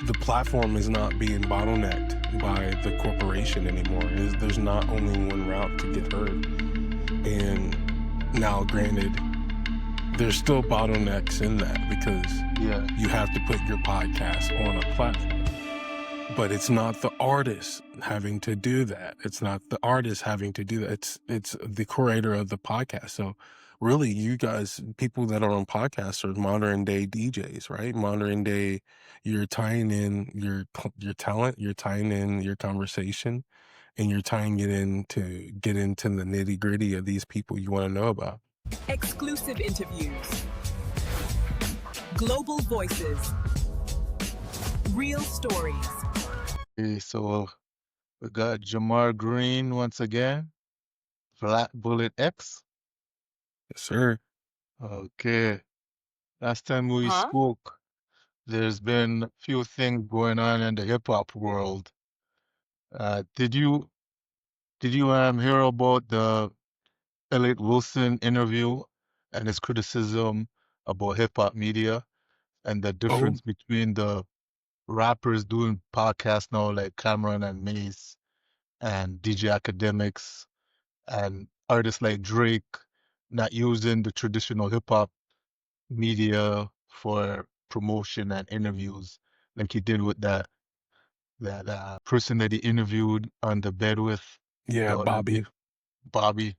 the platform is not being bottlenecked by the corporation anymore. There's not only one route to get heard. And now, granted, there's still bottlenecks in that because you have to put your podcast on a platform. But it's not the artist having to do that. It's not the artist having to do that. It's the curator of the podcast. So really, you guys, people that are on podcasts are modern day DJs, right? Modern day, you're tying in your talent, you're tying in your conversation, and you're tying it in to get into the nitty gritty of these people you want to know about. Exclusive interviews, global voices, real stories. Okay, so we got Jarmar Green once again, Flat Bullet X. Yes, sir. Okay, last time we spoke, there's been a few things going on in the hip hop world. Did you hear about the Elliot Wilson interview and his criticism about hip hop media and the difference between the rappers doing podcasts now like Cameron and Mace and DJ Academics and artists like Drake not using the traditional hip hop media for promotion and interviews like he did with that person that he interviewed on the bed with? Yeah, Bobby. Bobby.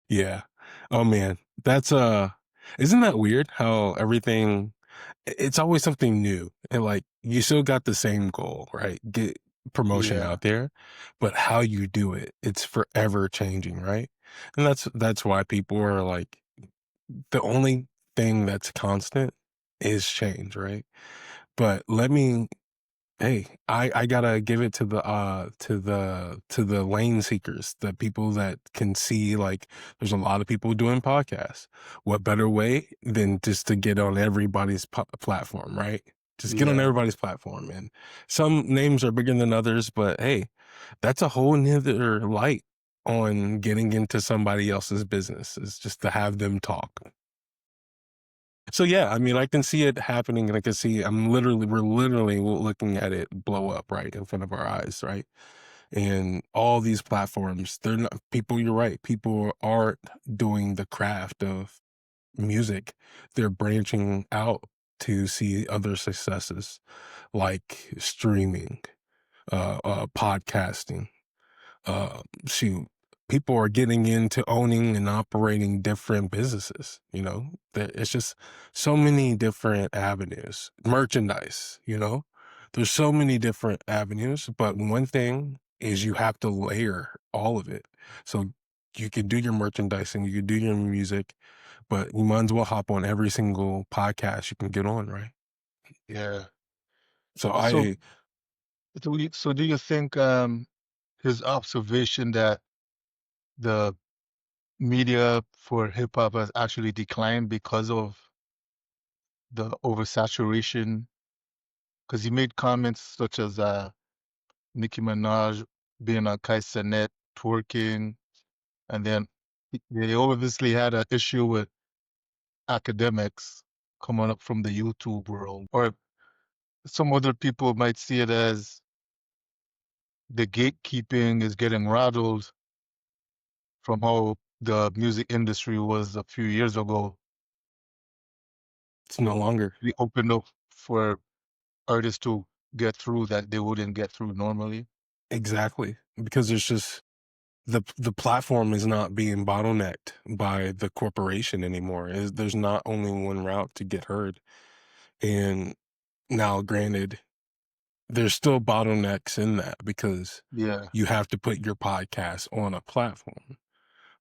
Yeah. Oh man, that's isn't that weird how everything, it's always something new, and like you still got the same goal, right? Get promotion out there, but how you do it, it's forever changing, right? And that's why people are like, the only thing that's constant is change, right? But hey, I gotta give it to the lane seekers, the people that can see, like, there's a lot of people doing podcasts. What better way than just to get on everybody's platform, right? Just get on everybody's platform. And some names are bigger than others, but hey, that's a whole nother light on getting into somebody else's business, is just to have them talk. So yeah, I mean, I can see it happening, and I can see we're literally looking at it blow up right in front of our eyes, right? And all these platforms, they're not people. You're right. People aren't doing the craft of music. They're branching out to see other successes like streaming, podcasting, shoot, people are getting into owning and operating different businesses. It's just so many different avenues. Merchandise, there's so many different avenues, but one thing is you have to layer all of it. So you can do your merchandising, you can do your music, but you might as well hop on every single podcast you can get on, right? Yeah. So So do you think his observation that the media for hip hop has actually declined because of the oversaturation? Because he made comments such as Nicki Minaj being on Kaisanet twerking, and then they obviously had an issue with academics coming up from the YouTube world. Or some other people might see it as the gatekeeping is getting rattled from how the music industry was a few years ago. it's no longer. We opened up for artists to get through that they wouldn't get through normally. Exactly. Because there's just, the platform is not being bottlenecked by the corporation anymore. There's not only one route to get heard. And now, granted, there's still bottlenecks in that because you have to put your podcast on a platform.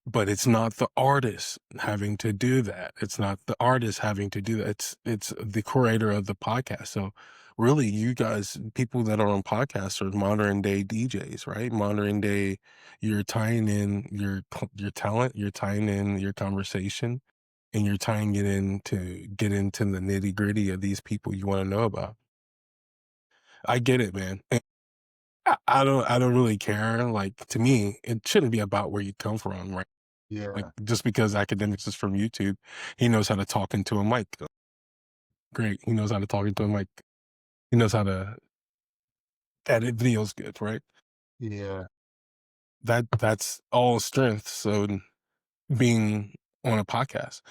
But it's not the artist having to do that. It's not the artist having to do that. It's the curator of the podcast. So really, you guys, people that are on podcasts are modern day DJs, right? Modern day, you're tying in your talent, you're tying in your conversation, and you're tying it in to get into the nitty gritty of these people you want to know about. I get it, man. And I don't really care. Like, to me, it shouldn't be about where you come from, right? Like, just because academics is from YouTube, he knows how to talk into a mic. Great. He knows how to talk into a mic. He knows how to edit videos good, right? Yeah. That's all strength. So being on a podcast,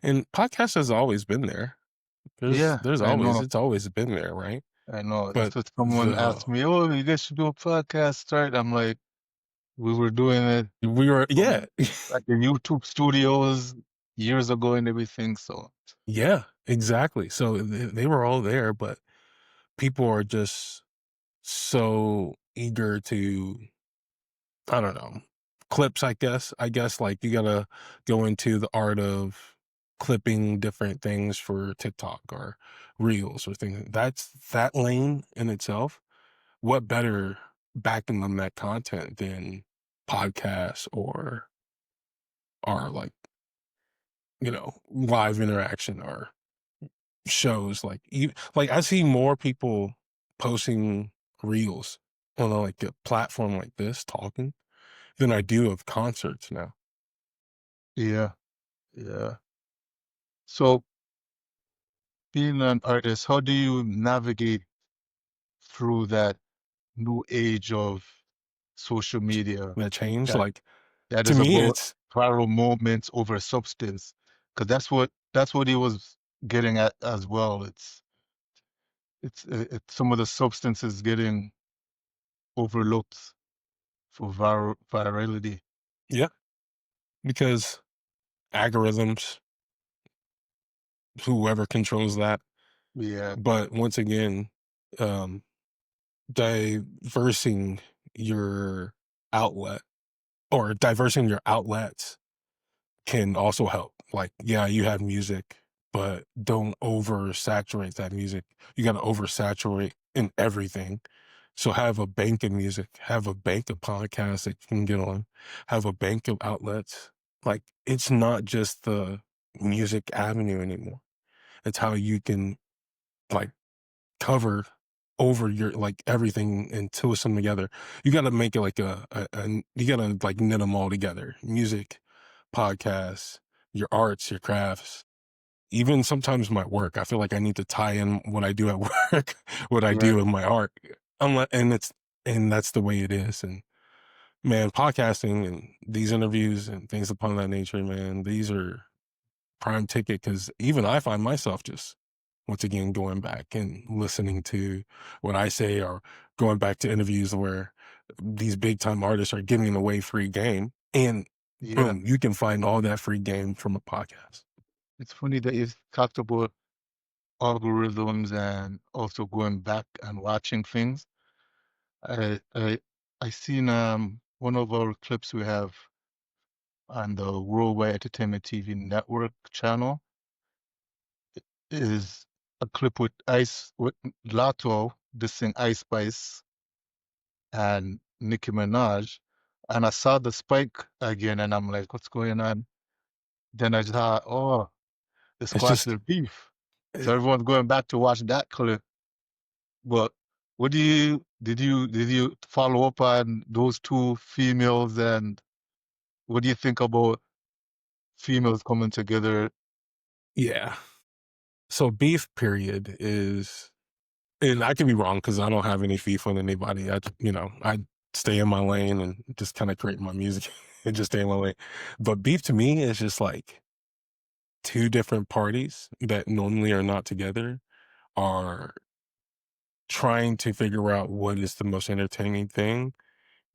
and podcast has always been there. Yeah, There's I always know. it's always been there, right? I know. But That's what someone the asked me. Oh, you guys should do a podcast, right? I'm like, we were doing it we were yeah. from like the YouTube studios years ago and everything. So Yeah, exactly. So they were all there, but people are just so eager to, I don't know, clips, I guess, like, you gotta go into the art of clipping different things for TikTok or Reels or things. That's that lane in itself. What better backing on that content than podcasts or, like, live interaction or shows, like, I see more people posting Reels on, like, a platform like this talking than I do of concerts now. yeah, yeah. So being an artist, how do you navigate through that new age of social media That change, that like, that to is me, about it's viral moments over substance? Because that's what he was getting at as well. It's some of the substances getting overlooked for virality. yeah, because algorithms, whoever controls that, Yeah, but once again, um, diversing your outlet or diversing your outlets can also help. Like, yeah, you have music, but don't oversaturate that music. You got to oversaturate in everything. So have a bank of music, have a bank of podcasts that you can get on, have a bank of outlets. Like, it's not just the music avenue anymore. It's how you can, like, cover over your, like, everything and twist them together. You got to make it like you got to, like, knit them all together. Music, podcasts, your arts, your crafts, even sometimes my work. I feel like I need to tie in what I do at work, what I yeah. do in my art. And that's the way it is. And man, podcasting and these interviews and things upon that nature, man, these are prime ticket because even I find myself just once again going back and listening to what I say or going back to interviews where these big time artists are giving away free game. And Yeah. boom, you can find all that free game from a podcast. It's funny that you talked about algorithms and also going back and watching things. I I I seen one of our clips we have on the Worldwide Entertainment TV network channel is a clip with Ice with Lato dissing Ice Spice and Nicki Minaj. And I saw the spike again and I'm like, what's going on? Then I saw, oh, the It's squash just, their beef. eh, So everyone's going back to watch that clip. But what do you did you follow up on those two females and what do you think about females coming together? yeah. So beef period is, and I could be wrong because I don't have any beef with anybody. I stay in my lane and just kind of create my music and just stay in my lane. But beef to me is just like two different parties that normally are not together are trying to figure out what is the most entertaining thing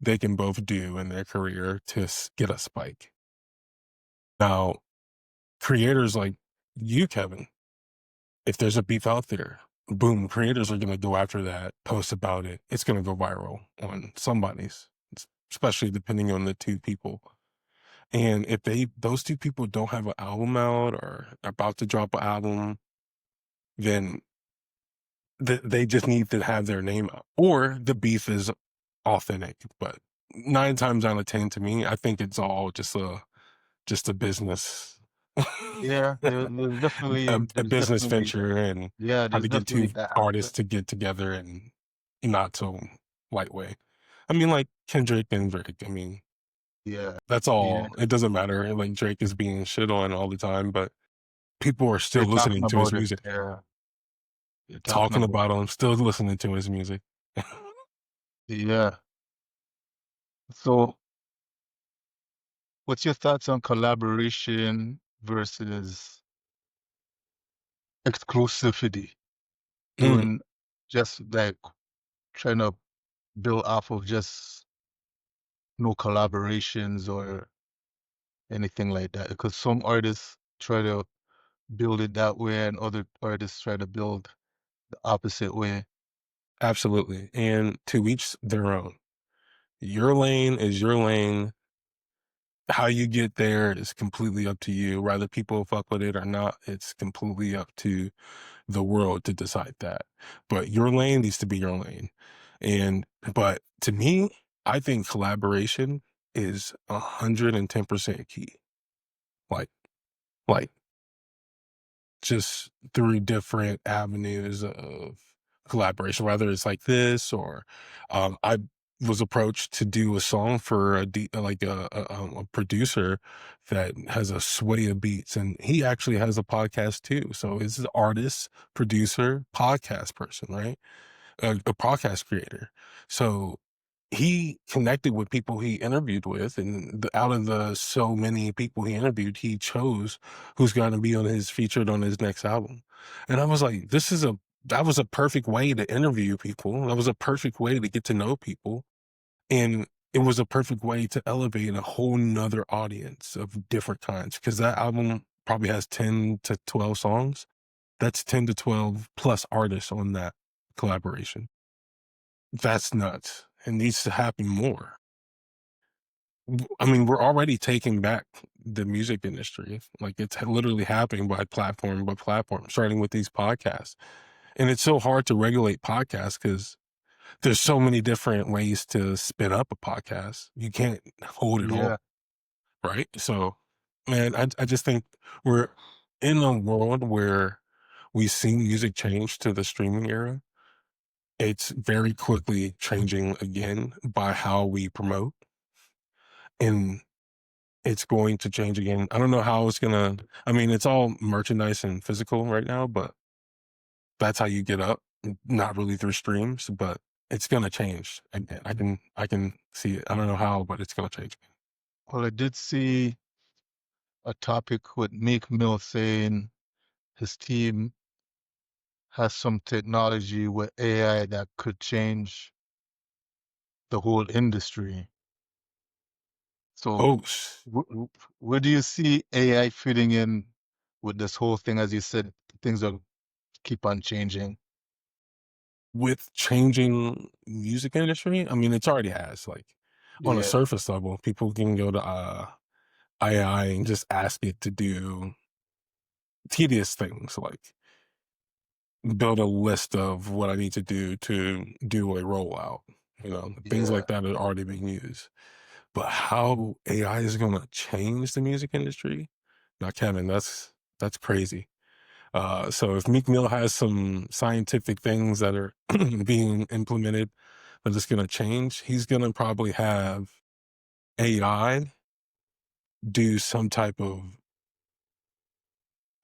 they can both do in their career to get a spike. Now, creators like you, Kevin, if there's a beef out there, boom, creators are going to go after that, post about it. It's going to go viral on somebody's, especially depending on the two people. And if those two people don't have an album out or about to drop an album, then they just need to have their name out, or the beef is authentic. But 9 times out of 10, to me, I think it's all just a business, Yeah, there's a, definitely a there's business definitely venture, and yeah, how there's to get definitely two that. artists to get together and not so lightway. I mean, like Kendrick and Drake. I mean, Yeah, that's yeah. all. It doesn't matter. Like Drake is being shit on all the time, but people are still They're talking listening to his about it. music, Yeah, they're talking talking about about him, still listening to his music. Yeah. So, what's your thoughts on collaboration versus exclusivity? Mm, Doing just like trying to build off of just no collaborations or anything like that. Because some artists try to build it that way, and other artists try to build the opposite way. absolutely, and to each their own. Your lane is your lane. How you get there is completely up to you. Whether people fuck with it or not, it's completely up to the world to decide that. But your lane needs to be your lane. And but to me, I think collaboration is 110% key. Like like just through different avenues of collaboration, whether it's like this or I was approached to do a song for like a producer that has a sway of beats, and he actually has a podcast too. So he's an artist, producer, podcast person, right? A podcast creator. So he connected with people he interviewed with, and out of the so many people he interviewed, he chose who's going to be on his featured on his next album. And I was like, that was a perfect way to interview people. That was a perfect way to get to know people. And it was a perfect way to elevate a whole nother audience of different kinds. Cause that album probably has 10 to 12 songs. That's 10 to 12 plus artists on that collaboration. That's nuts. It needs to happen more. I mean, we're already taking back the music industry. Like it's literally happening by platform, starting with these podcasts. And it's so hard to regulate podcasts because there's so many different ways to spin up a podcast. You can't hold it Yeah, all, right? So, man, I just think we're in a world where we've seen music change to the streaming era. It's very quickly changing again by how we promote, and it's going to change again. I don't know how it's gonna. I mean, it's all merchandise and physical right now, but that's how you get up. Not really through streams, but it's gonna change again. I can see it. I don't know how, but it's gonna change. well, I did see a topic with Meek Mill saying his team has some technology with AI that could change the whole industry. So, Oh, where do you see AI fitting in with this whole thing? As you said, things are keep on changing. with changing music industry, I mean, it's already has. Like on a Yeah, surface level, people can go to AI and just ask it to do tedious things like build a list of what I need to do a rollout. Things yeah, like that are already being used. But how AI is going to change the music industry? Now, Kevin, that's crazy. So if Meek Mill has some scientific things that are being implemented that is going to change, he's going to probably have AI do some type of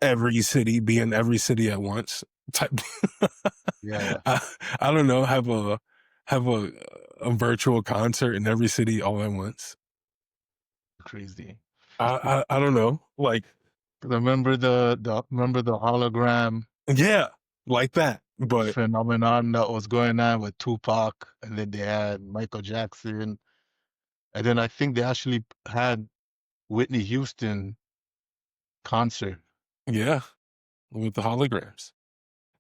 every city be in every city at once type. yeah. I, I don't know, have a virtual concert in every city all at once. Crazy. I don't know, like 'Cause I remember the hologram yeah, like that. But phenomenon that was going on with Tupac, and then they had Michael Jackson, and then I think they actually had Whitney Houston concert. yeah, with the holograms.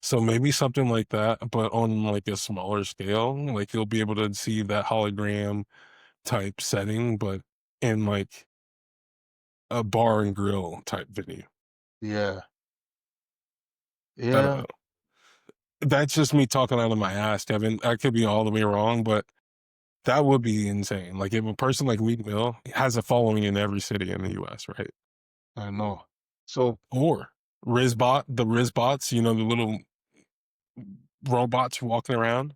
So maybe something like that, but on like a smaller scale. Like you'll be able to see that hologram type setting, but in like a bar and grill type venue. Yeah, I don't yeah, know. That's just me talking out of my ass, Kevin. I could be all the way wrong, but that would be insane. Like if a person like Meek Mill has a following in every city in the US, right? I know. So Or the Rizbots, the little robots walking around.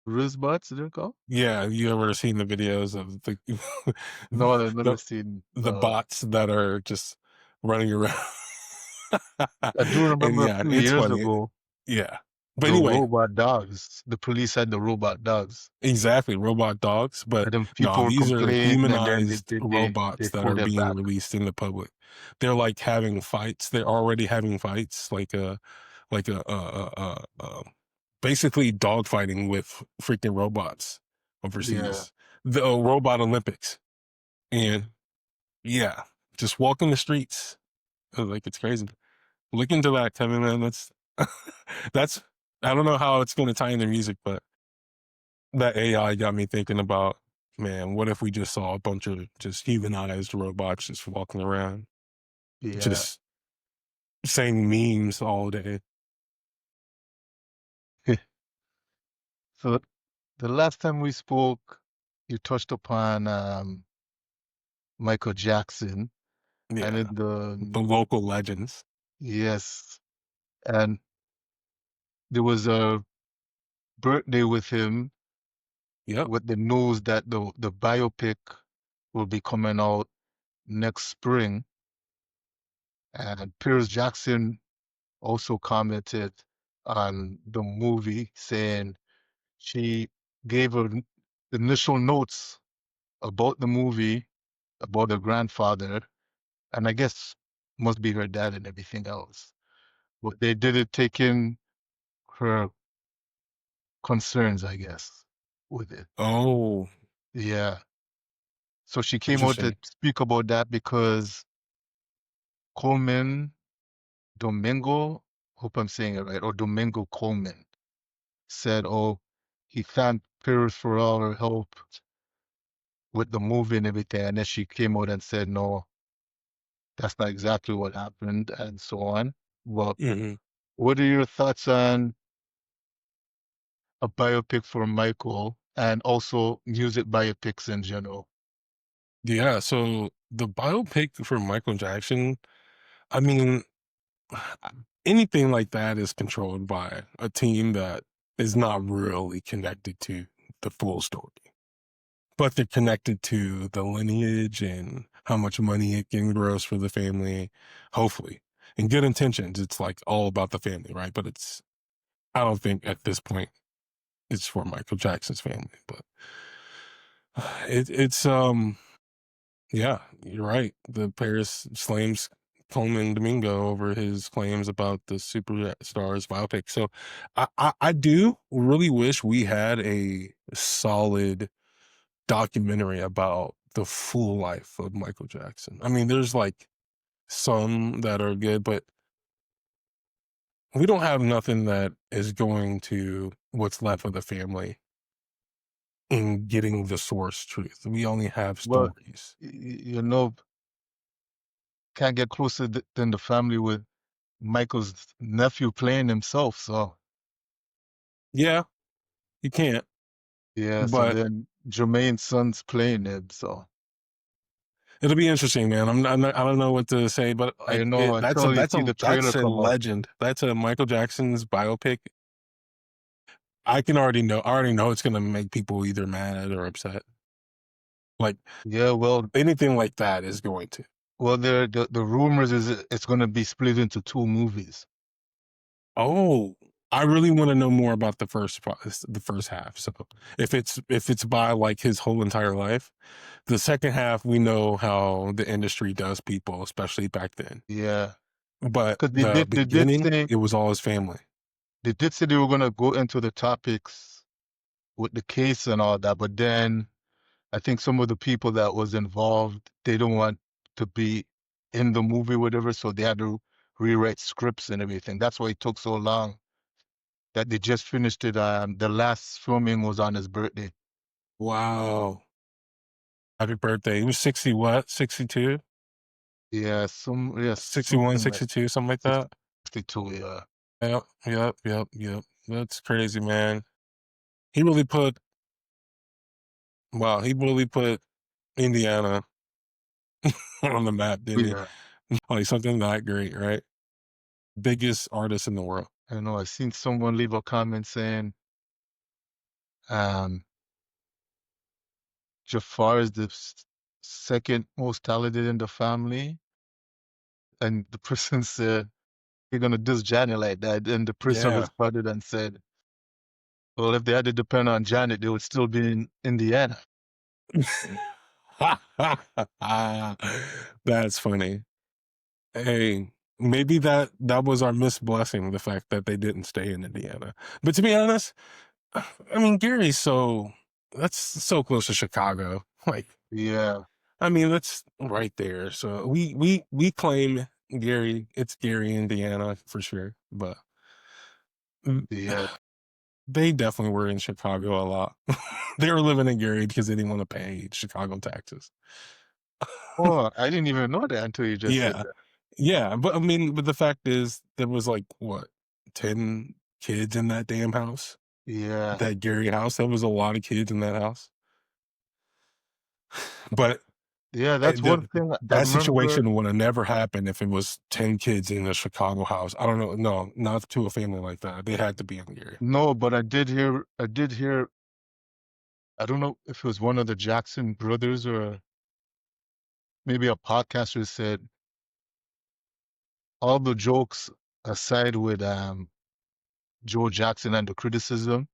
wristbands, they're called? Yeah, you ever seen the videos of the No, I've never the seen the bots that are just running around? I do And remember a yeah, few it's years funny. ago, Yeah. But The anyway, robot dogs. The police had the robot dogs. exactly, robot dogs, but And then no, people these are complained, and then humanized they robots that are pulled it being back. released in the public. They're, like, having fights. They're already having fights, like basically dogfighting with freaking robots Yeah. overseas. The robot Olympics. And yeah, just walking the streets. Like, it's crazy. Look into that, Kevin, man. That's that's I don't know how it's gonna tie into music, but that AI got me thinking about, man, what if we just saw a bunch of just humanized robots just walking around, Yeah. just saying memes all day? So the last time we spoke, you touched upon Michael Jackson, and Yeah, in the the local legends. yes, and there was a birthday with him Yep. with the news that the biopic will be coming out next spring, and Pierce Jackson also commented on the movie saying she gave her initial notes about the movie, about her grandfather, and I guess must be her dad and everything else. But they didn't take in her concerns, I guess, with it. Oh, Yeah. So she came out to interesting. speak about that because Coleman Domingo, hope I'm saying it right, or Domingo Coleman said, oh, he thanked Paris for all her help with the movie and everything. And then she came out and said, no, that's not exactly what happened, and so on. Well, Hmm. what are your thoughts on a biopic for Michael and also music biopics in general? Yeah, so the biopic for Michael Jackson, I mean, anything like that is controlled by a team that is not really connected to the full story, but they're connected to the lineage and how much money it can gross for the family, hopefully. In good intentions, it's like all about the family, right? But I don't think at this point it's for Michael Jackson's family, but it's yeah, you're right. The Paris slams Coleman Domingo over his claims about the superstars biopic. So I do really wish we had a solid documentary about the full life of Michael Jackson. I mean, there's like some that are good, but we don't have nothing that is going to what's left of the family in getting the source truth. We only have Well, stories. you know, can't get closer than the family with Michael's nephew playing himself. So, Yeah, you can't, yeah, so but then Jermaine's son's playing him. So, it'll be interesting, man. I don't know what to say, but I like know until you see the trailer that's a come out. legend. That's a Michael Jackson's biopic. I already know it's gonna make people either mad or upset. Like Yeah, anything like that is going to. the rumors is it's going to be split into two movies. Oh, I really want to know more about the first half. So if it's by like his whole entire life, the second half we know how the industry does people, especially back then. Yeah, But because the beginning, it was all his family. they did say they were going to go into the topics with the case and all that, but then I think some of the people that was involved, they don't want to be in the movie, whatever, so they had to rewrite scripts and everything. That's why it took so long that they just finished it. The last filming was on his birthday. Wow. Happy birthday. He was 60 what? 62? Yeah, 61, something like 62, something like that. 62. Yeah, Yep. That's crazy, man. He really put he really put Indiana on the map, didn't he? yeah. Like something that great, right? Biggest artist in the world. I know. I seen someone leave a comment saying, um, Jafar is the second most talented in the family, and the person said you're gonna diss Janet like that. And the person Yeah. responded and said, well, if they had to depend on Janet, they would still be in Indiana. That's funny. Hey, maybe that was our missed blessing, the fact that they didn't stay in Indiana. But to be honest, I mean, Gary's that's so close to Chicago. Like, Yeah, I mean, that's right there. So we claim Gary. It's Gary, Indiana, for sure. But mm, yeah. they definitely were in Chicago a lot. They were living in Gary because they didn't want to pay Chicago taxes. Oh, I didn't even know that until you just said Yeah, that. yeah. But I mean, but the fact is, there was like what 10 kids in that damn house. Yeah, That Gary house. There was a lot of kids in that house. But yeah. That's one thing I that remember. situation would have never happened if it was 10 kids in a Chicago house. I don't know. No, not to a family like that. They had to be in the area. No, but I did hear. I don't know if it was one of the Jackson brothers or maybe a podcaster said all the jokes aside with Joe Jackson and the criticism,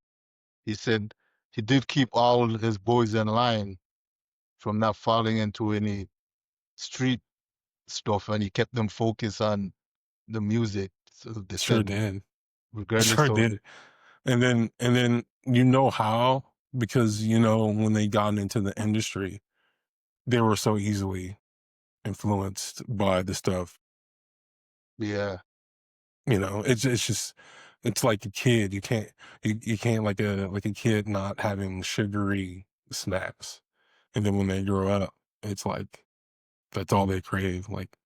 he said he did keep all his boys in line from not falling into any street stuff, and he kept them focused on the music. So they Sure said, did. regardless Sure of, did. And then you know how, because you know when they got into the industry, they were so easily influenced by the stuff. yeah, You know, it's just it's like a kid. You can't like a kid not having sugary snacks. And then when they grow up, it's like that's all they crave, like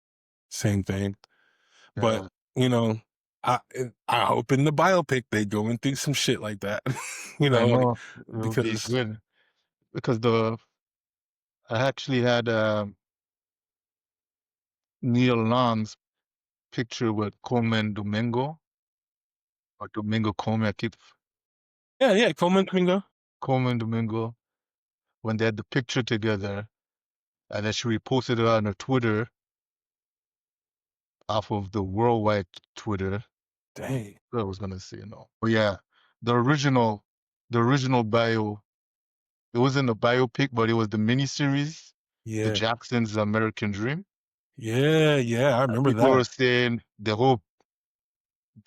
same thing. But, yeah. you know, I hope in the biopic they going through some shit like that. You I know, like know it would be because good because I actually had Neil Long's picture with Coleman Domingo or Domingo Coleman. I keep yeah, yeah, Coleman Domingo. Coleman Domingo when they had the picture together, and then she reposted it on her Twitter off of the worldwide Twitter. Dang. What I was gonna say, no. Oh yeah, the original, the original bio. It wasn't a biopic, but it was the miniseries, The Yeah. Jacksons' American Dream. Yeah, yeah, I remember People were that. saying they hope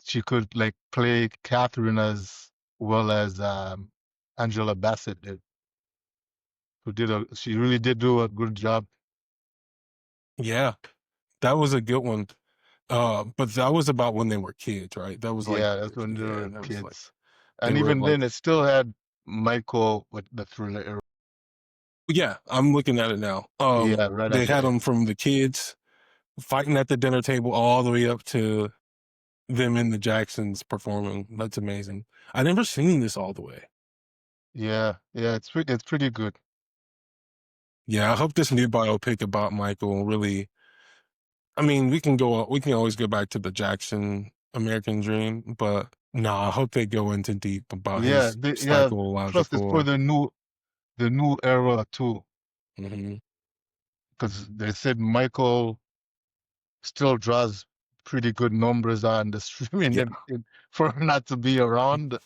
she could like play Catherine as well as Angela Bassett did, who did she really did do a good job. Yeah, that was a good one. But that was about when they were kids, right? That was like Yeah, that's when they yeah, were that was like kids. they And were even like then, it still had Michael with the Thriller era. yeah, I'm looking at it now. Yeah, right They at the had end. them from the kids fighting at the dinner table all the way up to them and the Jacksons performing. That's amazing. I never seen this all the way. Yeah, yeah, it's pretty good. Yeah, I hope this new biopic about Michael really. I mean, we can always go back to the Jackson American Dream, but no, I hope they go into deep about Yeah, his yeah. Plus, it's for psychological. the new era too, Mhm. because they said Michael still draws pretty good numbers on the streaming, Yeah, and for him not to be around,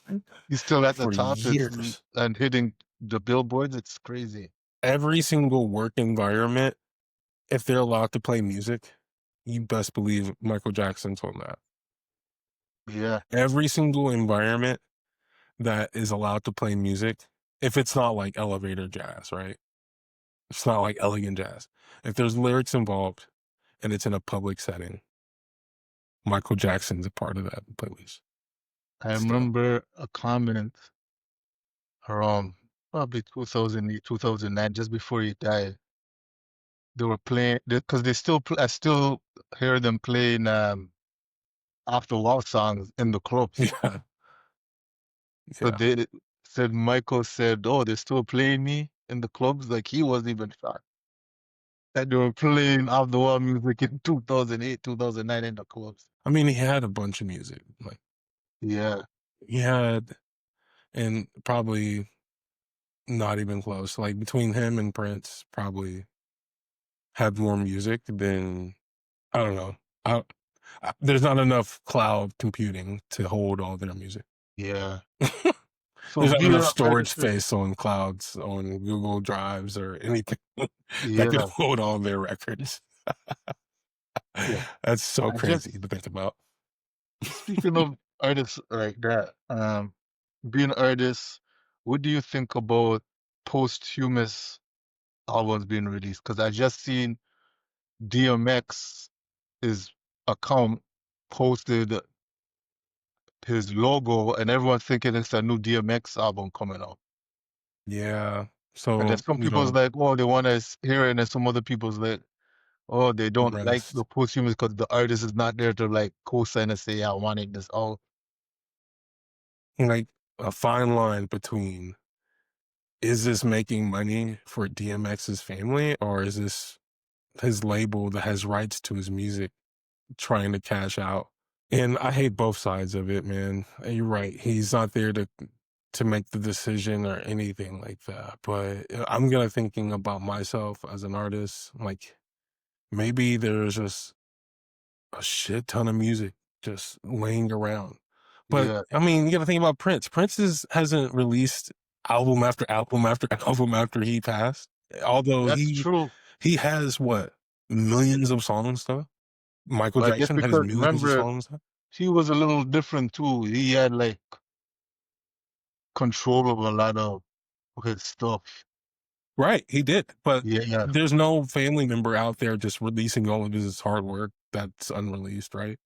he's still at the for top. It's years. and hitting the billboards. It's crazy. Every single work environment, if they're allowed to play music, you best believe Michael Jackson's on that. Yeah, Every single environment that is allowed to play music, if it's not like elevator jazz, right? It's not like elegant jazz. If there's lyrics involved and it's in a public setting, Michael Jackson's a part of that playlist I still. remember a comment around probably 2008, 2009, just before he died. They were playing because they still I still hear them playing after love songs in the clubs. Yeah, So yeah. they said Michael said, "Oh, they're still playing me in the clubs." Like he wasn't even shocked that they were playing off the wall music in 2008, 2009 in the clubs. I mean, he had a bunch of music. Like Yeah, he had, and probably not even close. Like between him and Prince, probably had more music than I don't know. There's not enough cloud computing to hold all their music. Yeah. So There's not being enough an storage artist, space on clouds, on Google Drives, or anything that could yeah, hold all their records. yeah. That's so I crazy just to think about. speaking of artists like that, being artists, what do you think about posthumous albums being released? Because I just seen DMX his account posted his logo, and everyone's thinking it's a new DMX album coming out. Yeah. And then So, some people's like, oh, they want to hear it, and then some other people's like, oh, they don't like the rest, posthumous because the artist is not there to like co-sign and say, yeah, I wanted this. Oh, like a fine line between, is this making money for DMX's family, or is this his label that has rights to his music trying to cash out? And I hate both sides of it, man. You're right. He's not there to make the decision or anything like that. But I'm gonna thinking about myself as an artist. Like, maybe there's just a shit ton of music just laying around. But yeah, I mean, you got to think about Prince. Hasn't released album after album after album after he passed. Although that's true. he has what, millions of songs though. Michael But I guess Jackson has because millions of remember, songs. he was a little different too. He had like control of a lot of his stuff. Right, he did. But Yeah, there's no family member out there just releasing all of his hard work that's unreleased, right?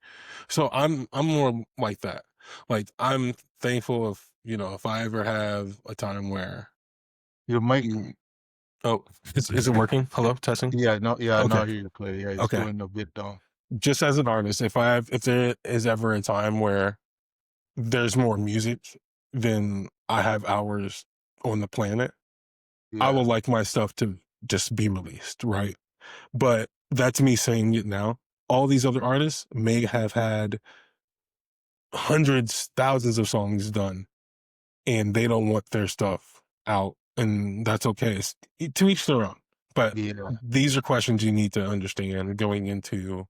So I'm more like that. Like, I'm thankful if I ever have a time where your mic. mm, oh, is it working? Hello, testing. Yeah, no, yeah, Okay, now hear you play. Yeah, it's okay. going a bit down. Just as an artist, if there is ever a time where there's more music than I have hours on the planet, I Yeah, would like my stuff to just be released, right? But that's me saying it now. All these other artists may have had hundreds, thousands of songs done, and they don't want their stuff out, and that's okay. It's to each their own. But yeah, these are questions you need to understand going into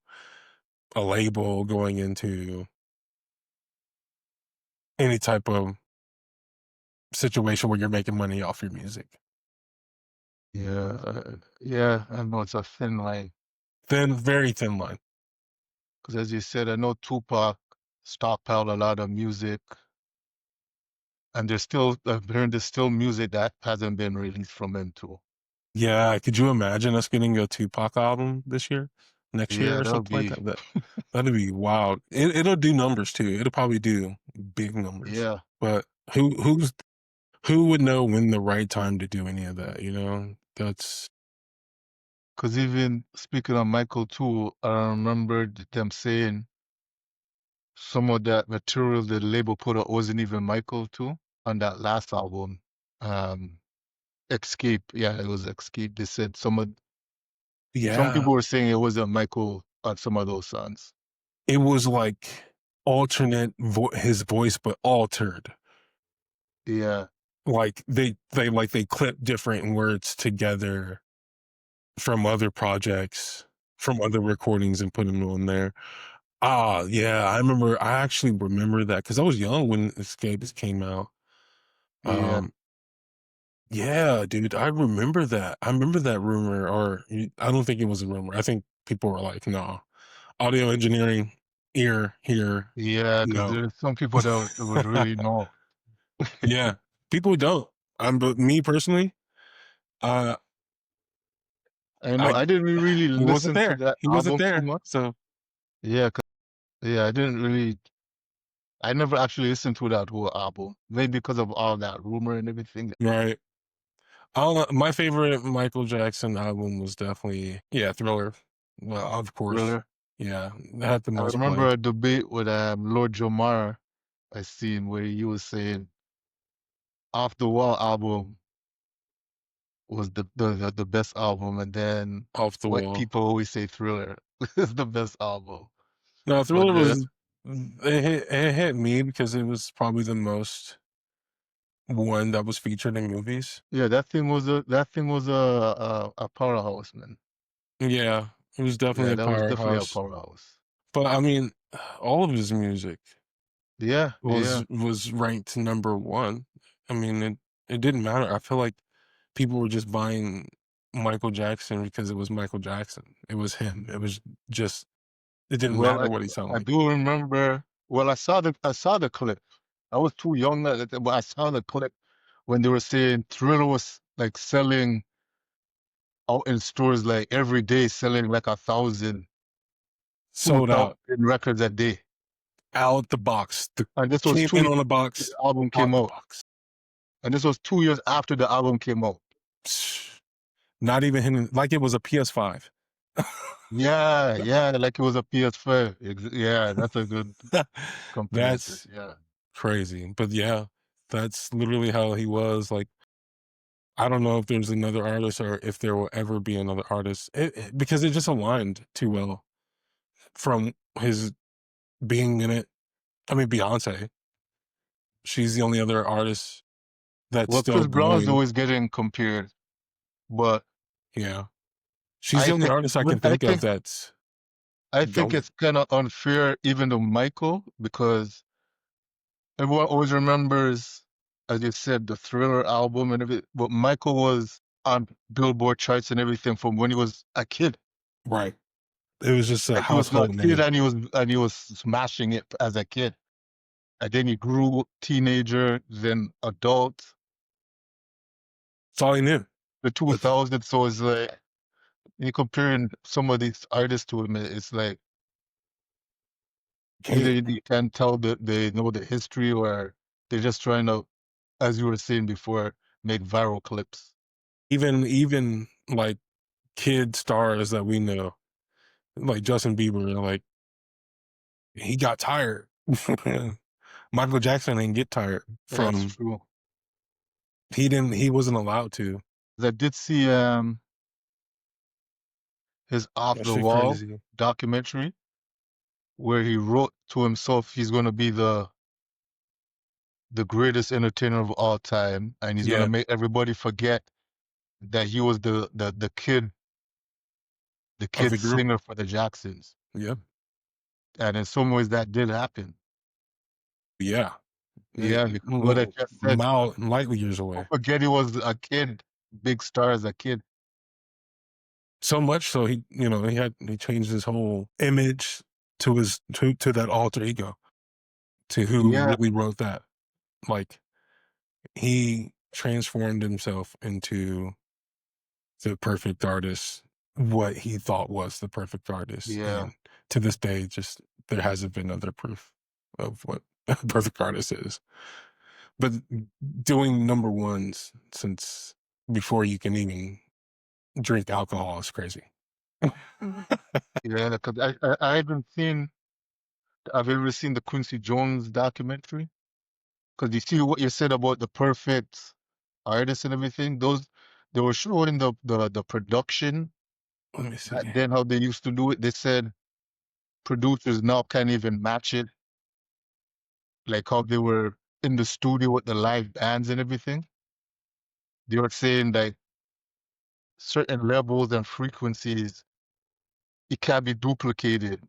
a label, going into any type of situation where you're making money off your music. yeah, yeah. I know it's a thin line Thin, very thin line. because, as you said, I know Tupac stockpiled a lot of music, and I've heard there's still music that hasn't been released from him too. Yeah, could you imagine us getting a Tupac album this year, next year, Yeah, or that'll something like be, that? That'd be wild. It'll do numbers too. It'll probably do big numbers. yeah. But who would know when the right time to do any of that? That's Because even speaking of Michael too, I remember them saying some of that material the label put out wasn't even Michael too on that last album. Um, Escape, yeah, it was Escape. They said some yeah. people were saying it wasn't Michael on some of those songs. It was like alternate his voice, but altered. Yeah, Like they clip different words together from other projects, from other recordings, and put them on there. Ah, yeah, I actually remember that because I was young when Escapes came out. yeah, Um, yeah, dude, I remember that. I remember that rumor, or I don't think it was a rumor. I think people were like, "No, audio engineering, ear here, yeah. Because no." there's some people that would really know. Yeah, people don't. But me personally, uh, I know I I didn't really he wasn't listen to there. that He wasn't album too there. much. So Yeah, yeah, I didn't really. I never actually listened to that whole album. Maybe because of all that rumor and everything. right. My favorite Michael Jackson album was definitely, yeah, Thriller. Well, of course. Thriller. Yeah, that had the I most remember play. a debate with Lord Jarmar I seen where he was saying Off the Wall album was the best album, and then Off the white Wall. people always say Thriller is the best album. No, But Thriller was it hit me because it was probably the most one that was featured in movies. yeah, that thing was a powerhouse, man. Yeah, it was Yeah, definitely a that was definitely a powerhouse. powerhouse. But I mean, all of his music Yeah, yeah. was ranked number 1. I mean, it didn't matter. I feel like people were just buying Michael Jackson because it was Michael Jackson. It was him. It was just it didn't Well, matter what he sounded I like. do remember. Well, I saw the clip. I was too young, but I saw the clip when they were saying Thriller was like selling out in stores like every day, selling like 1,000, two Sold out, thousand records a day. out the box. The And this was came two in years on the after box, the album came out the out. box. And this was 2 years after the album came out. Not even hitting like it was a PS5. Yeah, yeah, like it was a PS5. Yeah, that's a good comparison. That's Yeah. crazy. But yeah, that's literally how he was. Like, I don't know if there's another artist or if there will ever be another artist because it just aligned too well from his being in it. I mean, Beyonce, she's the only other artist that's Well, still Chris Brown's going. always getting compared, but Yeah. She's I the only think artist I can I think of think that's I think going. it's kind of unfair even to Michael because everyone always remembers, as you said, the Thriller album and everything. But Michael was on Billboard charts and everything from when he was a kid. Right. It was just a Like he was a household kid name. and he was smashing it as a kid. And then he grew teenager, then adult, That's all he knew. the That's 2000s. So it's like you comparing some of these artists to him, it's like either can't you can tell that they know the history or they're just trying to, as you were saying before, make viral clips. even like kid stars that we know, like Justin Bieber, like he got tired. Michael Jackson didn't get tired That's from true. he wasn't allowed to. 'Cause I did see his Off That the shit Wall crazy. documentary where he wrote to himself he's going to be the greatest entertainer of all time, and he's going to Yeah, make everybody forget that he was the of kid the group. singer for the Jacksons. Yeah, And in some ways that did happen. yeah. Yeah, because what I just said, Mile light years don't away. forget he was a kid, big star as a kid. So much so he changed his whole image to his to that alter ego to who Yeah, really wrote that. Like he transformed himself into the perfect artist, what he thought was the perfect artist. yeah, And to this day, just there hasn't been other proof of what a perfect artist is. But doing number ones since before you can even drink alcohol is crazy. yeah. Because I haven't seen. Have you ever seen the Quincy Jones documentary? Because you see what you said about the perfect artist and everything. Those they were showing the production Let me back see. then how they used to do it. They said producers now can't even match it, like how they were in the studio with the live bands and everything. They were saying that certain levels and frequencies it can't be duplicated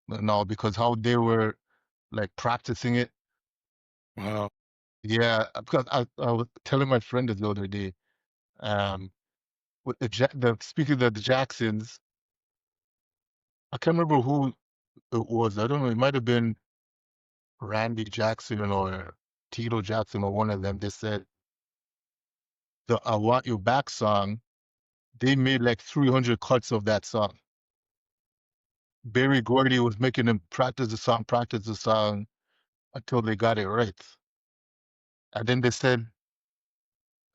now because how they were like practicing it. Wow. Yeah, because I was telling my friend this the other day. Um, with the speaking of the Jacksons, I can't remember who it was. I don't know. It might have been Randy Jackson or Tito Jackson or one of them. They said the "I Want You Back" song. They made like 300 cuts of that song. Barry Gordy was making them practice the song until they got it right. And then they said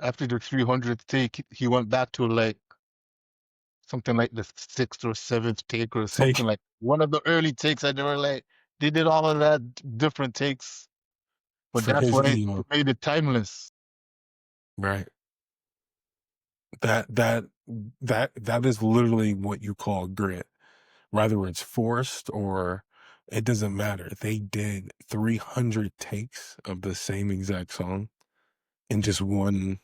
after the 300th take, he went back to like something like the sixth or seventh take or something Take like one of the early takes. And they were like, they did all of that different takes, but for that's his why ego. it made it timeless. Right. That that that is literally what you call grit. Whether it's forced or it doesn't matter. They did 300 takes of the same exact song in just one,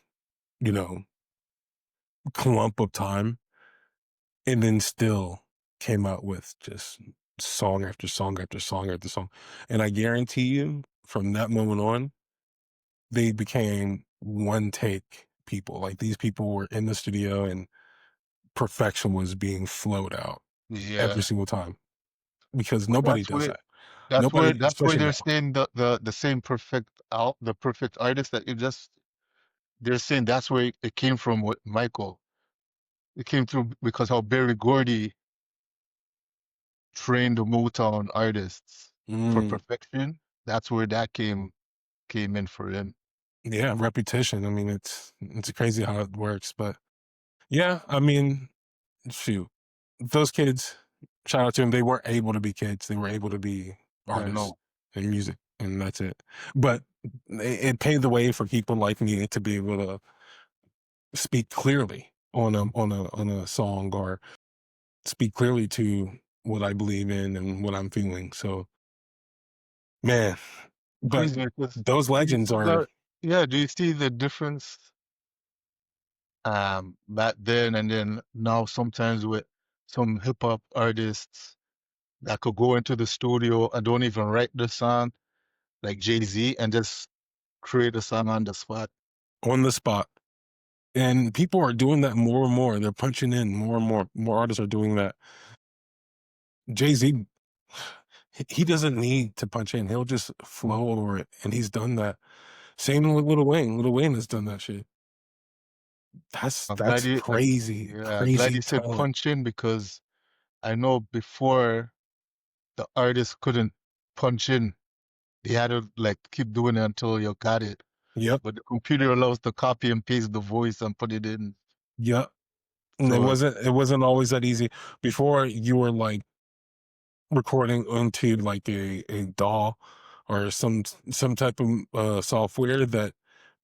you know, clump of time, and then still came out with just song after song after song after song, and I guarantee you from that moment on, they became one take people. Like, these people were in the studio and perfection was being flowed out every Yeah. single time because But nobody does that. that's where Nobody, that's where especially they're now. saying the same the perfect artist that you just they're saying that's where it came from with Michael. It came through because how Berry Gordy trained the Motown artists for Mm, perfection. That's where that came in for him. yeah, repetition. I mean, it's crazy how it works, but yeah, I mean, shoot, those kids, shout out to them. They weren't able to be kids. They were able to be I artists know. and music, and that's it. But it paved the way for people like me to be able to speak clearly on a song or speak clearly to what I believe in and what I'm feeling. So, man, but Crazy because those do you legends see are the yeah, do you see the difference back then and then now sometimes with some hip hop artists that could go into the studio and don't even write the song like Jay-Z and just create a song on the spot. on the spot. And people are doing that more and more. They're punching in more and more. More artists are doing that. Jay-Z, he doesn't need to punch in. He'll just flow over it. And he's done that. Same with Lil Wayne. Lil Wayne has done that shit. I'm glad That's you crazy, yeah, glad crazy you said talent. punch in because I know before the artist couldn't punch in. They had to like keep doing it until you got it. Yep, But the computer allows to copy and paste the voice and put it in. yep. And So it wasn't always that easy. Before you were like recording onto like a DAW or some type of software that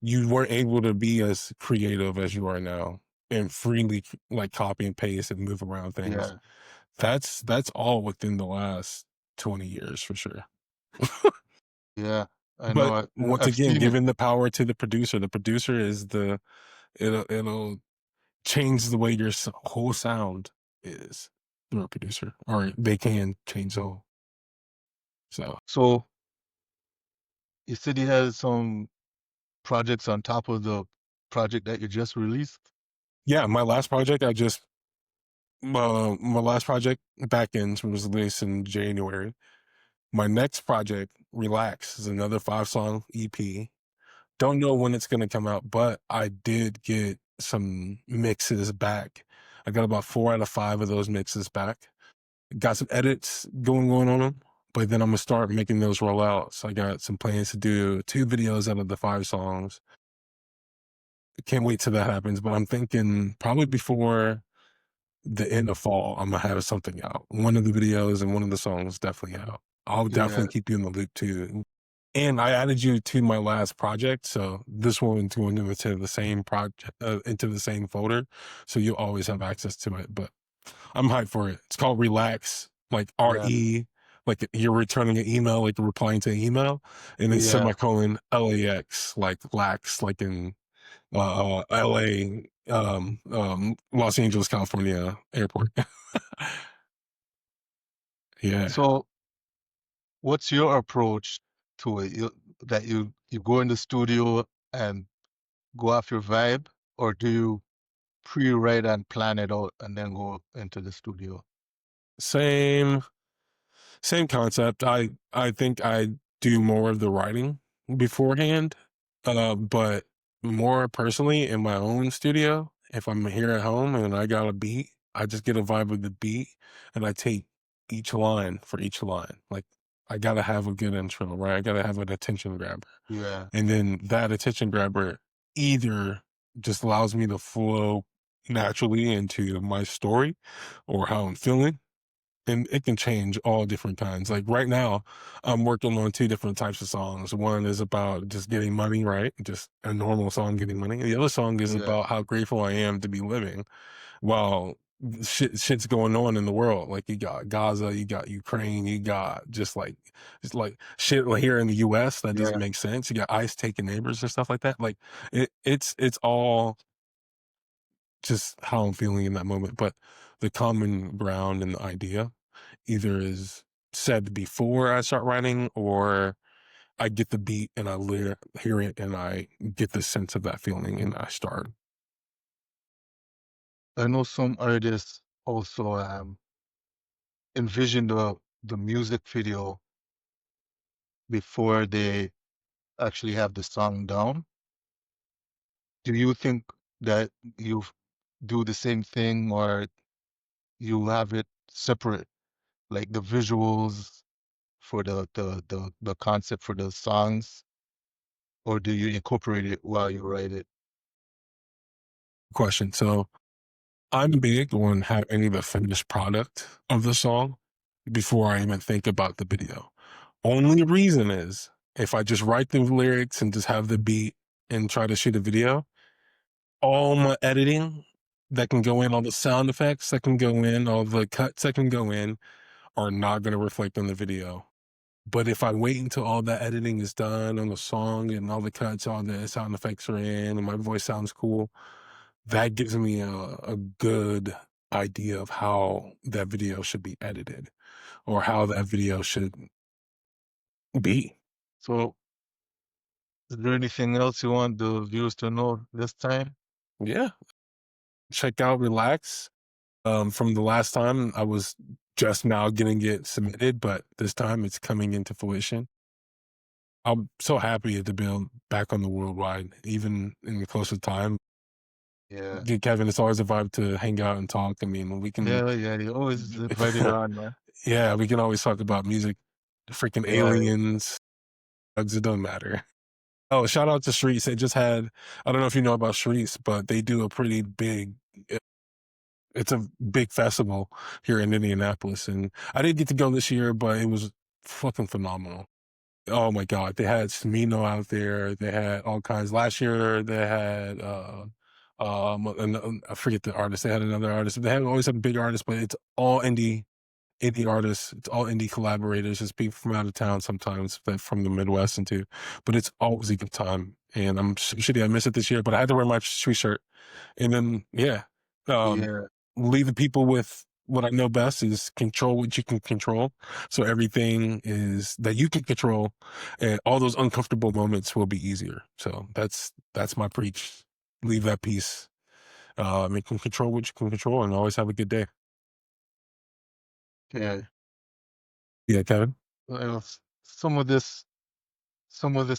you weren't able to be as creative as you are now and freely like copy and paste and move around things. yeah, That's all within the last 20 years for sure. yeah. I know. But once I've again, seen it. giving the power to the producer. The producer is it'll change the way your whole sound is through a producer, or they can change the whole. So So you said he has some projects on top of the project that you just released. yeah, my last project, Back Ends, was released in January. My next project, Relax, is another 5-song EP. Don't know when it's gonna come out, but I did get some mixes back. I got about 4 out of 5 of those mixes back. Got some edits going on them, but then I'm gonna start making those roll out. So I got some plans to do 2 videos out of the 5 songs. Can't wait till that happens, but I'm thinking probably before the end of fall, I'm gonna have something out. One of the videos and one of the songs definitely out. I'll Yeah, definitely keep you in the loop too. And I added you to my last project, so this one's going into the same project, into the same folder, so you'll always have access to it. But I'm hyped for it. It's called Relax, like yeah, RE, like you're returning an email, like you're replying to an email, and then yeah. semicolon LAX, like lax, like in LA, Los Angeles, California airport. Yeah. So what's your approach to it? That you go in the studio and go off your vibe, or do you pre-write and plan it out and then go into the studio? Same Same concept. I think I do more of the writing beforehand, but more personally in my own studio. If I'm here at home and I got a beat, I just get a vibe of the beat and I take each line for each line. Like I gotta have a good intro, right? I gotta have an attention grabber, Yeah, and then that attention grabber either just allows me to flow naturally into my story or how I'm feeling, and it can change all different kinds. Like right now, I'm working on 2 different types of songs. One is about just getting money, right? Just a normal song getting money. The other song is yeah, about how grateful I am to be living while shit's going on in the world. Like you got Gaza, you got Ukraine, you got just like shit here in the US that doesn't yeah, make sense. You got ICE taking neighbors and stuff like that. Like it's all just how I'm feeling in that moment. But the common ground and the idea either is said before I start writing, or I get the beat and I hear it and I get the sense of that feeling and I start. I know some artists also envision the music video before they actually have the song down. Do you think that you do the same thing, or you have it separate, like the visuals for the concept for the songs, or do you incorporate it while you write it? Question. So I'm big on having the finished product of the song before I even think about the video. Only reason is if I just write the lyrics and just have the beat and try to shoot a video, all my editing that can go in, all the sound effects that can go in, all the cuts that can go in are not going to reflect on the video. But if I wait until all that editing is done on the song and all the cuts, all the sound effects are in, and my voice sounds cool, that gives me a good idea of how that video should be edited or how that video should be. So, is there anything else you want the viewers to know this time? Yeah. Check out Relax. From the last time, I was just now getting it submitted, but this time it's coming into fruition. I'm so happy to be back on the worldwide, even in the closest time. Yeah, Yeah, Kevin, it's always a vibe to hang out and talk. I mean, we can, yeah. You always invite it on, man. yeah, we can always talk about music, freaking Yeah, aliens, drugs, it don't matter. Oh, shout out to Streets. They just had, I don't know if you know about Streets, but they do a pretty big, it's a big festival here in Indianapolis. And I didn't get to go this year, but it was fucking phenomenal. Oh my God. They had Smino out there. They had all kinds. Last year they had, I forget the artist. They had another artist. They have always have big artists, but it's all indie artists. It's all indie collaborators. It's people from out of town sometimes, but from the Midwest and too. But it's always a good time. And I'm shitty. I missed it this year, but I had to wear my street shirt. And then, yeah, um, yeah. leave the people with what I know best is control what you can control. So everything is that you can control, and all those uncomfortable moments will be easier. So that's my preach. Leave that piece. And can control what you can control, and always have a good day. Yeah. Yeah, Kevin. Well, some of this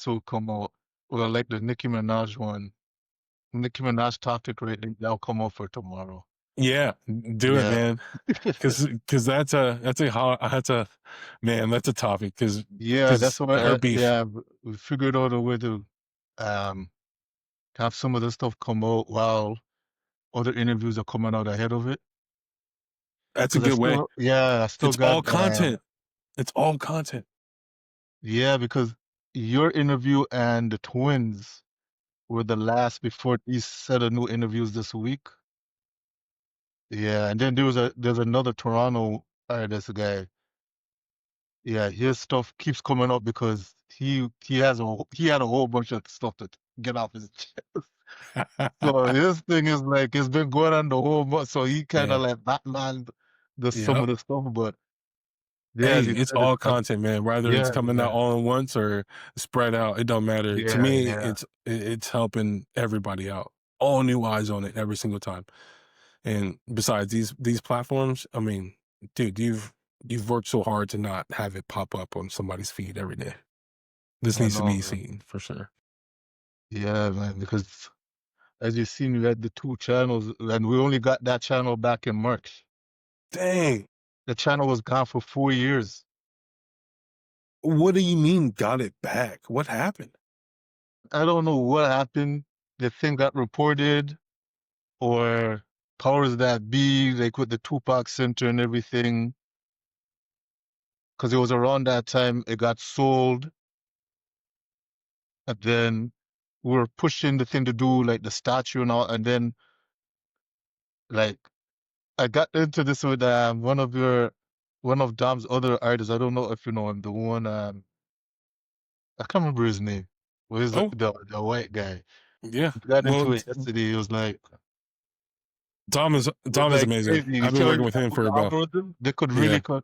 will come out. Well, like the Nicki Minaj one. Nicki Minaj topic right that'll come out for tomorrow. Yeah, do it, Yeah. man. Because that's a man, that's a topic. Yeah, that's Because what our beef. yeah, we figured out a way to um have some of the stuff come out while other interviews are coming out ahead of it. That's a Because I good way. still, yeah, I still It's all got, content. It's all content. yeah, because your interview and the twins were the last before these set of new interviews this week. Yeah, and then there's another Toronto artist guy. Yeah, his stuff keeps coming up because he had a whole bunch of stuff to get off his chest. So his thing is like it's been going on the whole month, so he kind of Yeah. like Batman the some of Yep. the stuff, but yeah, Hey, as you it's said, all content, man. Whether it's yeah, coming out yeah, all at once or spread out, it don't matter. To yeah, me, yeah. it's helping everybody out. All new eyes on it every single time. And besides these platforms, I mean, dude, you've worked so hard to not have it pop up on somebody's feed every day. This I needs to know, be man. seen for sure. Yeah, man, because as you've seen, we had the two channels, and we only got that channel back in March. Dang. The channel was gone for 4 years. What do you mean got it back? What happened? I don't know what happened. The thing got reported, or powers that be, like with the Tupac Center and everything, because it was around that time it got sold, and then we were pushing the thing to do like the statue and all, and then like I got into this with one of Dom's other artists. I don't know if you know him, the one I can't remember his name. Well, he's Oh, the white guy. yeah. We got Well, into it yesterday. It was Tom is like amazing. crazy. He I've been telling working me with that him with for the about algorithm, they could really yeah. cut.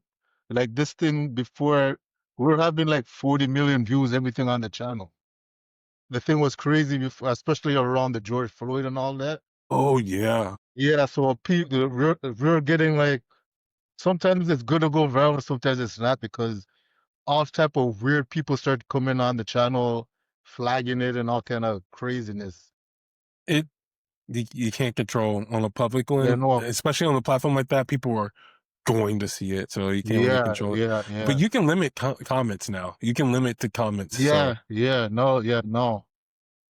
Like this thing before, we were having like 40 million views, everything on the channel. The thing was crazy before, especially around the George Floyd and all that. Oh, yeah. Yeah, so people we're getting like, sometimes it's good to go viral, sometimes it's not, because all type of weird people start coming on the channel, flagging it and all kind of craziness. It you can't control on a public You one, know, especially on a platform like that, people are going to see it, so you can't really yeah, control it. yeah, But yeah. you can limit comments now. You can limit the comments, so Yeah, no.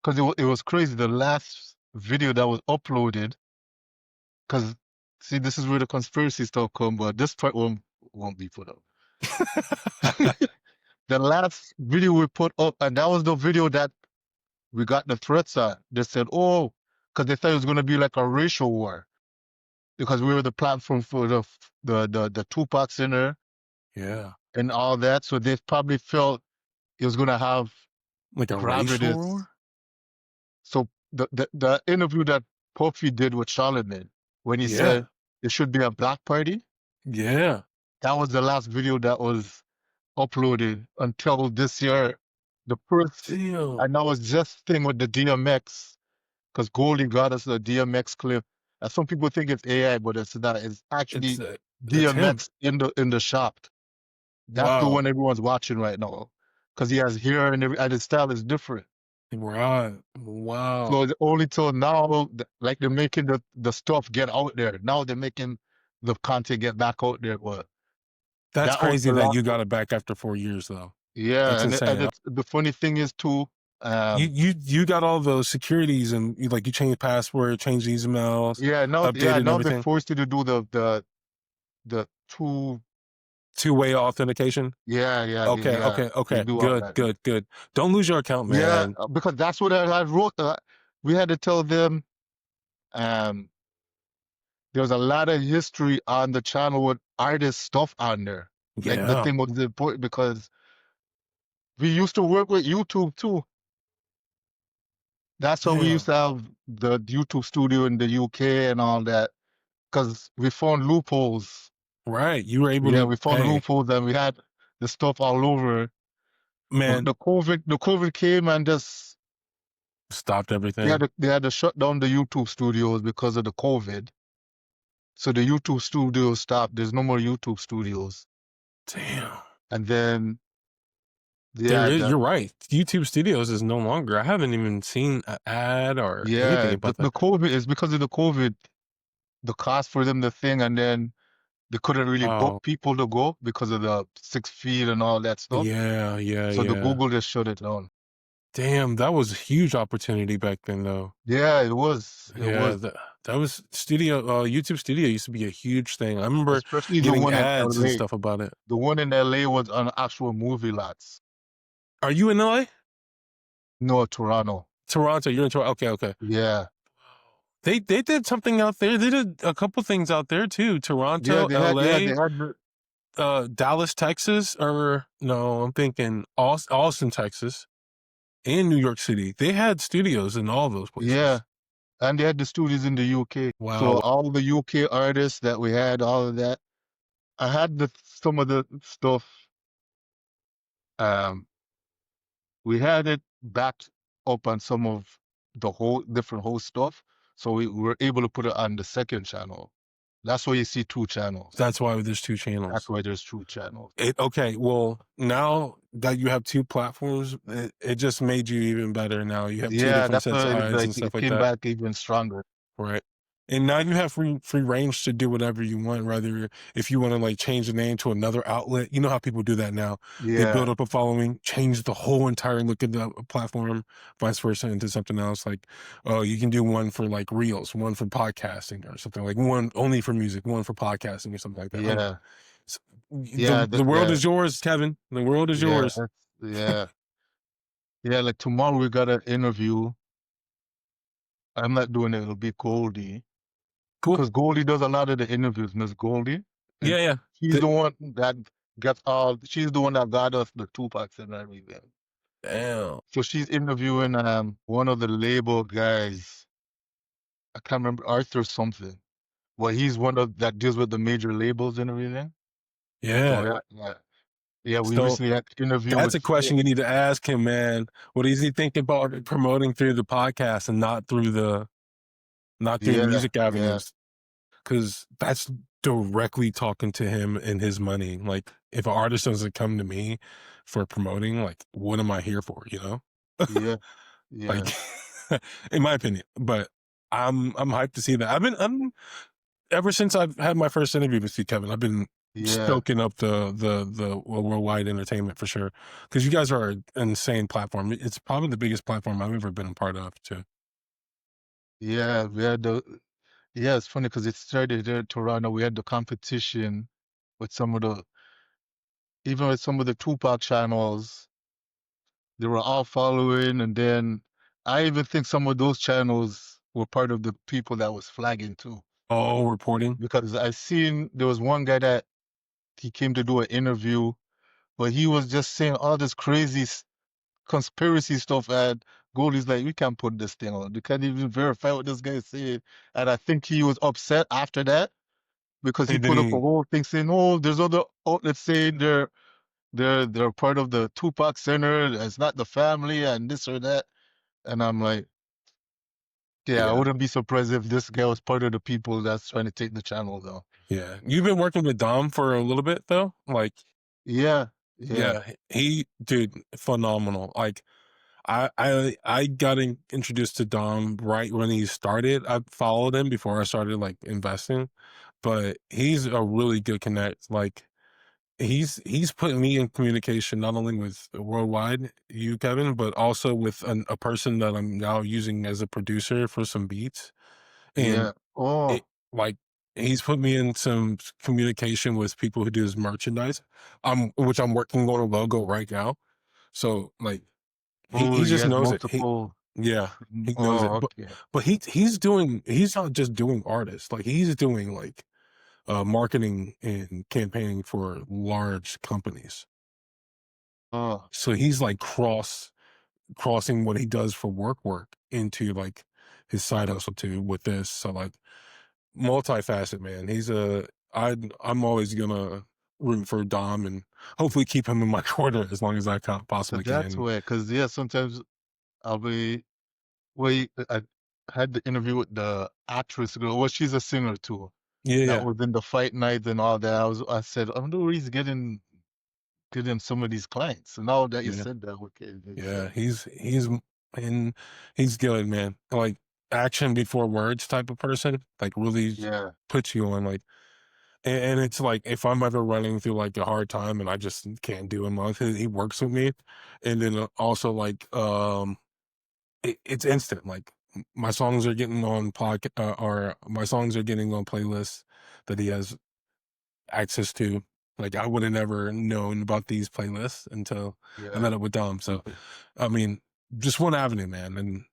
Because it was crazy. The last video that was uploaded, because see, this is where the conspiracy stuff come, but this part won't be put up. The last video we put up, and that was the video that we got the threats on. They said, oh, because they thought it was going to be like a racial war, because we were the platform for the Tupac Center Yeah. and all that. So they probably felt it was going to have Like a racial gravitas. war? So the interview that Puffy did with Charlemagne, when he Yeah. said it should be a black party, Yeah. that was the last video that was uploaded until this year. The first, Damn. and that was just thing with the DMX, because Goldie got us the DMX clip. And some people think it's AI, but it's not. It's It's, actually that's him. DMX in the shop. That's the Wow. one everyone's watching right now, because he has hair and his style is different. Right. Wow. So it's only till now, like they're making the stuff get out there. Now they're making the content get back out there. But That's that was crazy the that last you got one. it back after 4 years, though. Yeah, That's and insane. the funny thing is too, You got all those securities and you changed password, changed these emails, yeah, updated and now they everything. forced you to do the two. Two-way authentication. Okay, Yeah. okay, You okay. do all Good, that. good, good. Don't lose your account, Yeah, man. because that's what I wrote. We had to tell them. Um, there's a lot of history on the channel with artist stuff on there. Like the Yeah. thing was important because we used to work with YouTube too. That's how we used Damn. to have the YouTube studio in the UK and all that. Because we found loopholes. Right. You were able Yeah, to we found hey, loopholes and we had the stuff all over. But man, the COVID came and just stopped everything. they had to shut down the YouTube studios because of the COVID. So the YouTube studios stopped. There's no more YouTube studios. Damn. And then yeah, You're right. YouTube Studios is no longer. I haven't even seen an ad or anything the about the that. COVID is because of the COVID, the cost for them the thing, and then they couldn't really book Oh, people to go because of the 6 feet and all that stuff. yeah, yeah, So the yeah. Google just shut it down. Damn, that was a huge opportunity back then, though. Yeah, it was. It Yeah, was. that was YouTube Studio used to be a huge thing. I remember Especially the getting one in ads and LA. stuff about it. The one in LA was on actual movie lots. Are you in LA? No, Toronto. Toronto, you're in Toronto. Okay, okay. Yeah. They did something out there. They did a couple things out there too. Yeah, Toronto, they LA, had Dallas, Texas, or no, I'm thinking Austin, Texas, and New York City. They had studios in all those yeah, places. and they had the studios in the UK. So Wow. all the UK artists that we had, all of that. I had some of the stuff. Um, we had it backed up on some of the whole different whole stuff. So we were able to put it on the second channel. That's why you see two channels. That's why there's two That's channels. why there's two channels. Okay, well, now that you have two platforms, it just made you even better now. You have two Yeah, different that's sets of why eyes like and stuff it like came that. back even stronger. Right. And now you have free range to do whatever you want, rather if you want to change the name to another outlet. You know how people do that now. They build Yeah, up a following, change the whole entire look of the platform, vice versa, into something else. Like, oh, you can do one for reels, one for podcasting or something, like one only for music, one for podcasting or something like that. I don't know. yeah, So, yeah, the world is yours, Kevin. The world is yeah, yours. yeah, yeah. Like tomorrow we got an interview. I'm not doing it. It'll be Goldie. Cool. Because Goldie does a lot of the interviews, Miss Goldie. And Yeah, yeah. she's the one that she's the one that got us the Tupacs and everything. Damn. So she's interviewing one of the label guys. I can't remember, Arthur something. Well, he's one of that deals with the major labels and everything. So Yeah. yeah, we So recently had an interview that's with a question you need to ask him, man. What is he thinking about promoting through the podcast and not through the yeah, music yeah, avenues? Because that's directly talking to him and his money. Like, if an artist doesn't come to me for promoting, like, what am I here for? You know, yeah, yeah, like, in my opinion. But I'm hyped to see that. I'm ever since I've had my first interview with you, Kevin. I've been yeah, stoking up the worldwide entertainment for sure. Because you guys are an insane platform. It's probably the biggest platform I've ever been a part of, too. yeah. We had yeah, it's funny because it started there in Toronto. We had the competition with even with some of the Tupac channels. They were all following, and then I even think some of those channels were part of the people that was flagging too. Oh, reporting. Because I seen there was one guy that he came to do an interview, but he was just saying all this crazy conspiracy stuff, and Goldie's like, we can't put this thing on. We can't even verify what this guy is saying. And I think he was upset after that because he And then put up a he, whole thing saying, "Oh, there's other outlets saying they're part of the Tupac Center. It's not the family and this or that." And I'm like, yeah, I yeah, wouldn't be surprised if this guy was part of the people that's trying to take the channel though. yeah. You've been working with Dom for a little bit, though? Like, Yeah, yeah, yeah, dude, phenomenal. Like, I got introduced to Dom right when he started. I followed him before I started like investing, but he's a really good connect. Like, he's putting me in communication not only with worldwide you, Kevin, but also with a person that I'm now using as a producer for some beats. And yeah. Oh, it like he's put me in some communication with people who do his merchandise. Which I'm working on a logo right now. So like oh, he he just has knows it. multiple. Yeah, he knows it. Oh, okay. But he's not just doing artists. Like, he's doing like marketing and campaigning for large companies. Oh, So he's like crossing what he does for work into like his side hustle too with this. So like multifaceted, man. I'm always gonna root for Dom and hopefully keep him in my corner as long as I possibly that's can. why. Because yeah, sometimes I'll be. Well, I had the interview with the actress girl. Well, she's a singer too. Yeah, That yeah, was in the fight nights and all that. I said, I wonder where he's getting some of these clients. And now that you yeah, said that, okay, it makes yeah. sense. And he's good, man. Like, action before words type of person. Like, really Yeah, puts you on like. And it's like, if I'm ever running through like a hard time and I just can't do a month, he works with me. And then also like it's instant. Like, my songs are getting on or my songs are getting on playlists that he has access to. Like, I would have never known about these playlists until I yeah, met up with Dom. So, I mean, just one avenue, man. And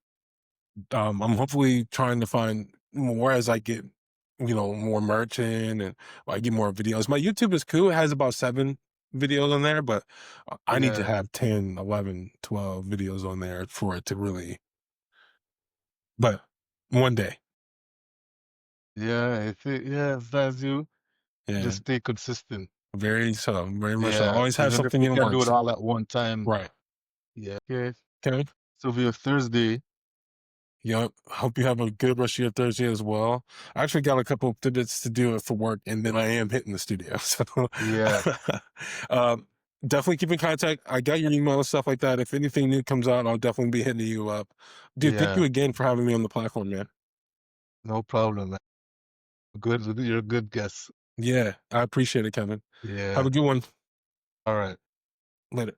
I'm hopefully trying to find more as I get, more merch in and I get more videos. My YouTube is cool. It has about 7 videos on there, but I need to yeah, have 10, 11, 12 videos on there for it to really, but one day. yeah. I think yeah, that's you. Yeah. Just stay consistent. Very much so. Yeah, Always have even if something you in the can't do it works. all at one time. Right. Yeah. Okay. Okay. So for your Thursday, Yep. Hope you have a good rest of your Thursday as well. I actually got a couple of tidbits to do it for work, and then I am hitting the studio. So, yeah, um, definitely keep in contact. I got your email and stuff like that. If anything new comes out, I'll definitely be hitting you up. Dude, thank you yeah, again for having me on the platform, man. no problem, man. Good, you're a good guest. Yeah, I appreciate it, Kevin. Have Yeah. a good one. All right. Later.